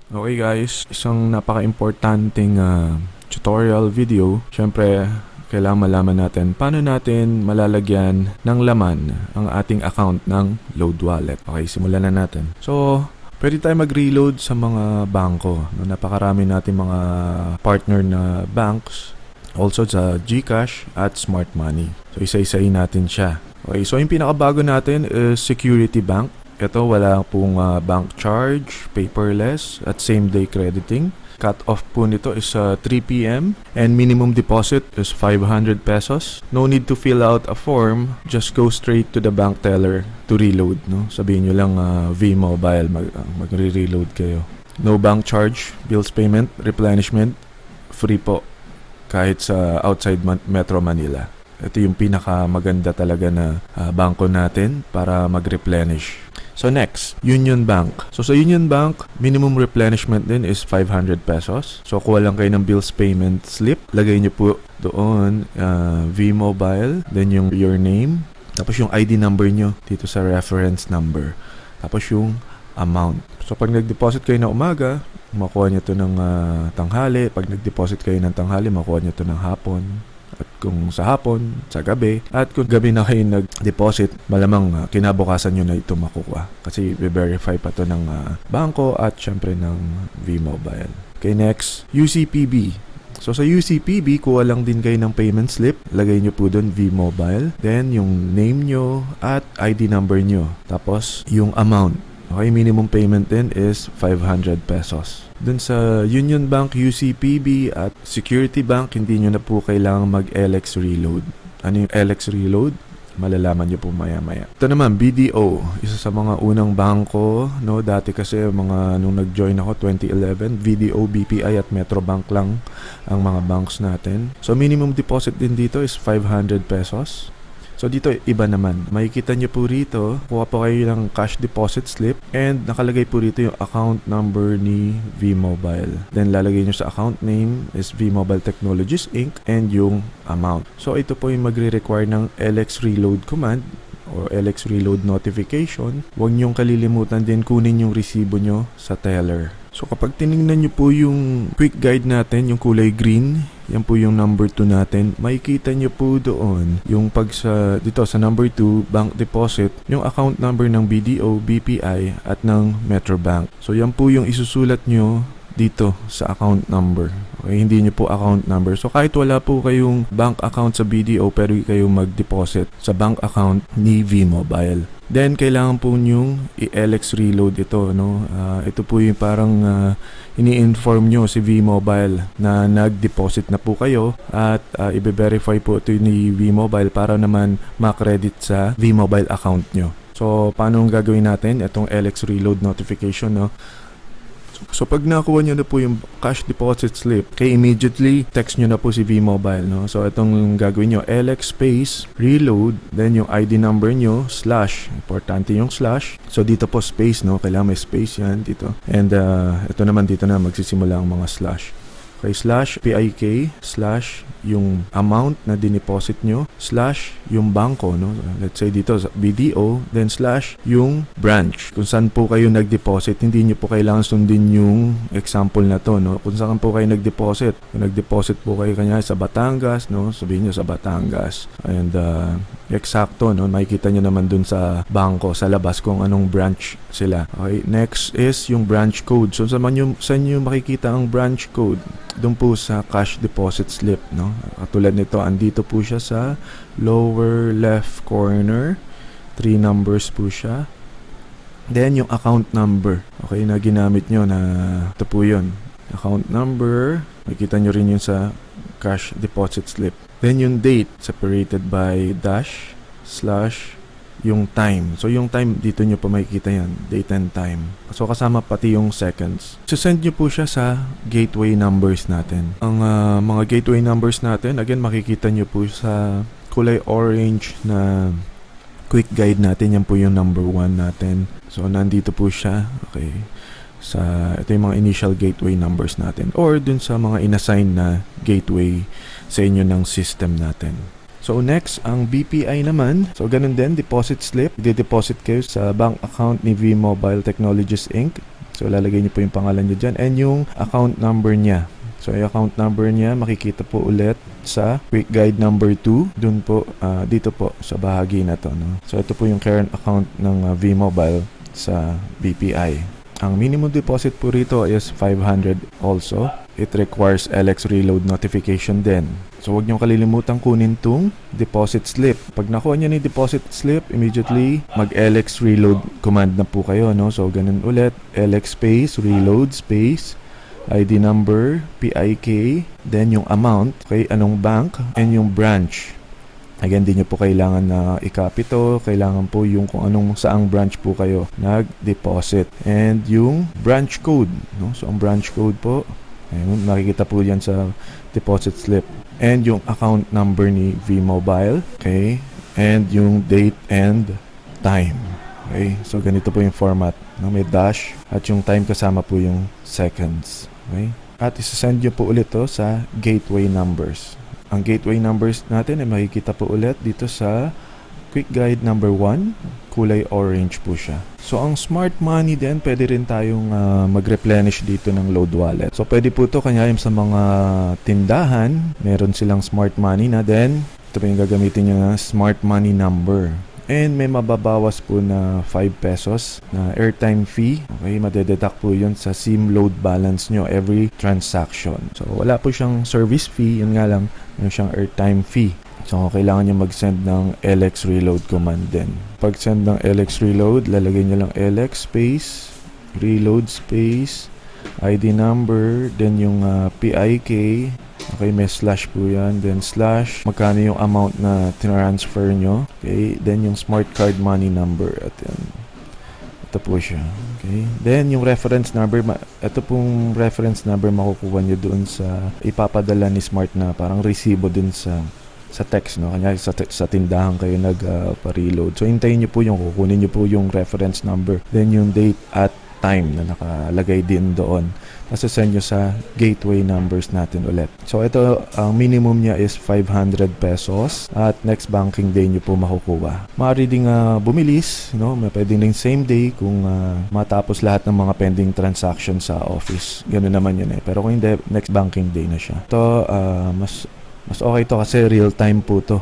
Okay guys, isang napaka-importanting tutorial video. Siyempre, kailangan malaman natin paano natin malalagyan ng laman ang ating account ng Load Wallet. Okay, simulan na natin. So, pwede tayo mag-reload sa mga bangko. No, napakarami natin mga partner na banks. Also sa GCash at Smart Money. So, isa-isahin natin siya. Okay, so yung pinakabago natin is Security Bank. Ito, wala pong bank charge, paperless, at same-day crediting. Cut-off po nito is 3 p.m. and minimum deposit is 500 pesos. No need to fill out a form, just go straight to the bank teller to reload. No? Sabihin nyo lang V-Mobile, magre-reload kayo. No bank charge, bills payment, replenishment, free po kahit sa outside Metro Manila. Ito yung pinakamaganda talaga na bangko natin para mag-replenish. So next, Union Bank. So sa Union Bank, minimum replenishment din is 500 pesos. So kuha lang kayo ng bills payment slip. Lagay nyo po doon V-Mobile, then your name, tapos yung ID number nyo dito sa reference number. Tapos yung amount. So pag nag-deposit kayo ng umaga, makuha nyo to ng tanghali. Pag nag-deposit kayo ng tanghali, makuha nyo to ng hapon. At kung sa hapon, sa gabi, at kung gabi na kayo nag-deposit, malamang kinabukasan nyo na ito makukuha. Kasi i-verify pa to ng bangko at syempre ng V-Mobile. Okay, next, UCPB. So sa UCPB, kuha lang din kayo ng payment slip. Lagay nyo po doon V-Mobile. Then yung name nyo at ID number nyo. Tapos yung amount. Okay, minimum payment din is 500 pesos. Dun sa Union Bank, UCPB at Security Bank, hindi nyo na po kailangang mag-LX reload. Ano yung LX reload? Malalaman nyo po maya-maya. Ito naman, BDO. Isa sa mga unang bangko, no? Dati kasi nung nag-join ako, 2011, BDO, BPI at Metrobank lang ang mga banks natin. So minimum deposit din dito is 500 pesos. So dito iba naman. Makikita nyo po rito, kuha po kayo ng cash deposit slip and nakalagay po rito yung account number ni V-Mobile. Then lalagay nyo sa account name is V-Mobile Technologies Inc. and yung amount. So ito po yung magre-require ng LX Reload command or LX Reload notification. Huwag nyong kalilimutan din kunin yung resibo nyo sa teller. So kapag tinignan nyo po yung quick guide natin, yung kulay green, yan po yung number 2 natin. Makikita nyo po doon yung dito sa number 2, bank deposit, yung account number ng BDO, BPI at ng Metrobank. So yan po yung isusulat nyo dito sa account number. Okay, hindi nyo po account number. So kahit wala po kayong bank account sa BDO pero kayo mag-deposit sa bank account ni V-Mobile. Then kailangan po nyong i-LX reload ito, no? Ito po yung parang ini-inform nyo si V-Mobile na nag-deposit na po kayo at i-verify po ito ni V-Mobile para naman ma-credit sa V-Mobile account nyo. So paano gagawin natin itong LX reload notification, no? So pag nakuha nyo na po yung cash deposit slip, kaya immediately text nyo na po si V-Mobile, no? So itong gagawin nyo, LX space, reload, then yung ID number nyo, slash, importante yung slash. So dito po space, no? Kailangan may space yan dito. And ito naman dito na magsisimula ang mga slash. Okay, slash PIK, slash yung amount na dineposit nyo, slash yung bangko, no? Let's say dito BDO, then slash yung branch. Kung saan po kayo nag-deposit, hindi nyo po kailangan sundin yung example na to, no? Kung saan po kayo nag-deposit. Kung nag-deposit po kayo kanya sa Batangas, no? Sabihin nyo sa Batangas. And eksakto, no? Makikita nyo naman dun sa bangko, sa labas kung anong branch sila. Okay, next is yung branch code. So saan nyo makikita ang branch code? Doon po sa cash deposit slip, no? Katulad nito, andito po siya sa lower left corner. 3 numbers po siya. Then yung account number, okay, na ginamit nyo na ito po yun. Account number, makikita nyo rin yun sa cash deposit slip. Then yung date, separated by dash, slash, yung time. So yung time, dito nyo pa makikita yan, date and time. So kasama pati yung seconds. So send nyo po siya sa gateway numbers natin. Ang mga gateway numbers natin, again, makikita nyo po sa kulay orange na quick guide natin. Yan po yung number 1 natin. So nandito po siya. Okay. Ito yung mga initial gateway numbers natin. Or dun sa mga inassign na gateway sa inyo ng system natin. So next, ang BPI naman. So ganun din, deposit slip. I-deposit kayo sa bank account ni V-Mobile Technologies Inc. So lalagay niyo po yung pangalan niyo dyan and yung account number niya. So yung account number niya makikita po ulit sa quick guide number 2. Dun po, dito po sa bahagi na to. No? So ito po yung current account ng V-Mobile sa BPI. Ang minimum deposit po rito is 500 also. It requires LX reload notification din. So huwag niyong kalilimutan kunin tong deposit slip. Pag nakuha niyo ni deposit slip, immediately mag-LX reload command na po kayo. No? So ganun ulit, LX space, reload space, ID number, PIK, then yung amount, okay, anong bank, and yung branch. Again, di nyo po kailangan na i-copy to. Kailangan po yung kung anong saang branch po kayo nag-deposit. And yung branch code. No? So, ang branch code po, ayun, makikita po yan sa deposit slip. And yung account number ni V-Mobile. Okay? And yung date and time. Okay? So, ganito po yung format. No? May dash at yung time kasama po yung seconds. Okay? At isasend nyo po ulit to sa gateway numbers. Ang gateway numbers natin ay makikita po ulit dito sa quick guide number 1. Kulay orange po siya. So, ang smart money din, pwede rin tayong mag-replenish dito ng load wallet. So, pwede po ito kanya sa mga tindahan. Meron silang smart money na then ito po yung gagamitin nyo na smart money number. And may mababawas po na 5 pesos na airtime fee. Okay, madededuct po yun sa SIM load balance nyo every transaction. So, wala po siyang service fee. Yun nga lang, meron siyang airtime fee. So, kailangan nyo mag-send ng LX reload command din. Pag send ng LX reload, lalagay nyo lang LX space, reload space, ID number, then yung PIK. Okay, may slash po yan. Then slash, magkano yung amount na transfer nyo. Okay, then yung smart card money number. At yan. Ito po siya. Okay, then yung reference number, ito pong reference number makukuha nyo doon sa ipapadala ni Smart na parang resibo din sa text, no? Kanya sa tindahan kayo nag-reload. So, hintayin nyo po yung kukunin nyo po yung reference number. Then yung date at time na nakalagay din doon. Tapos send nyo sa gateway numbers natin ulit. So ito, ang minimum niya is 500 pesos at next banking day nyo po makukuha. Maaari ding bumilis, no? Pwedeng din same day kung matapos lahat ng mga pending transaction sa office. Ganun naman yun eh. Pero kung hindi, next banking day na siya. Ito, mas okay to kasi real time po to.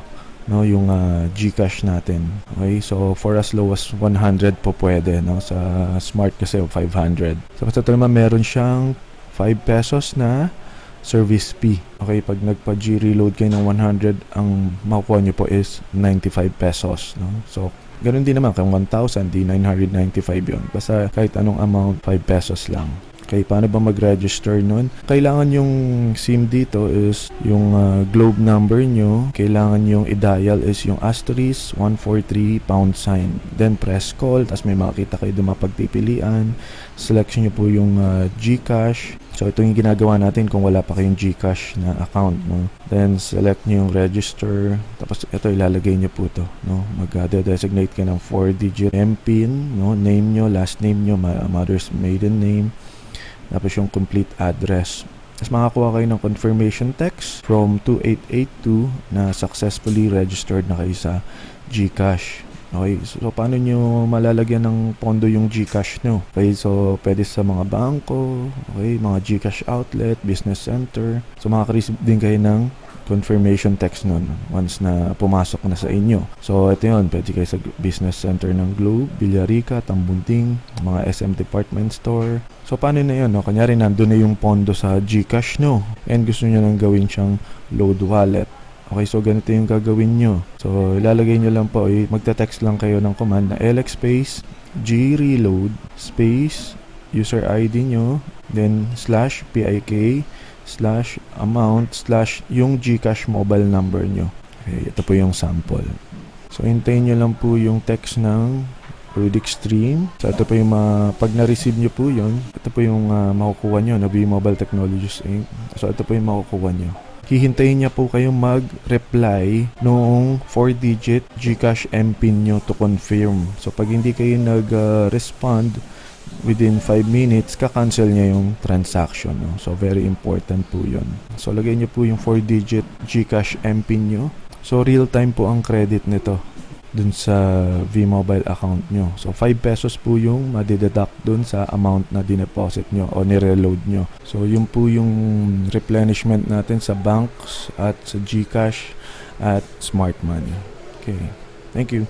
No, yung GCash natin. Okay, so for as low as 100 po pwede, no, sa Smart kasi 500. So basta ito naman meron siyang 5 pesos na service fee. Okay, pag nagpa-G reload kayo ng 100, ang makukuha nyo po is 95 pesos, no. So ganun din naman kung 1,000, di 995 yun. Basta kahit anong amount, 5 pesos lang. Okay, paano ba mag-register nun? Kailangan yung SIM dito is yung globe number nyo. Kailangan yung i-dial is yung asterisk 143 #. Then press call. Tapos may makikita kayo doon mapagpipilian. Selection nyo po yung GCash. So ito yung ginagawa natin kung wala pa kayong GCash na account, no? Then select nyo yung register. Tapos ito ilalagay nyo po to, no? Mag-designate ka ng 4-digit MPIN, no? Name nyo, last name nyo, mother's maiden name. Tapos yung complete address. Tapos makakuha kayo ng confirmation text from 2882 na successfully registered na kayo sa GCash. Okay, so paano nyo malalagyan ng pondo yung GCash nyo? Okay, so pwede sa mga bangko, okay, mga GCash outlet, business center. So makaka-receive din kayo ng confirmation text nun once na pumasok na sa inyo. So ito yun, pwede kayo sa business center ng Globe, Villarica, Tambunting, mga SM department store. So paano na yun, no? Kanyari nandun na yung pondo sa GCash nyo and gusto nyo nang gawin siyang load wallet. Okay, so ganito yung gagawin nyo. So ilalagay nyo lang po, magte-text lang kayo ng command na LX space G-reload space user ID nyo, then slash PIK slash amount slash yung GCash mobile number nyo. Okay, ito po yung sample. So hintayin nyo lang po yung text ng Rudic Stream. So ito po yung pag na-receive nyo po yun, ito po yung makukuha nyo na V-Mobile Technologies Inc. So ito po yung makukuha nyo. Hihintayin niya po kayong mag-reply noong 4-digit GCash MPIN nyo to confirm. So pag hindi kayo nag-respond within 5 minutes, ka-cancel niya yung transaction. No? So very important po yun. So lagay niyo po yung 4-digit GCash MPIN nyo. So real time po ang credit nito. dun sa V-Mobile account nyo. So 5 pesos po yung madideduct dun sa amount na dineposit nyo o nireload nyo. So yun po yung replenishment natin sa banks at sa GCash at Smart Money. Okay, thank you.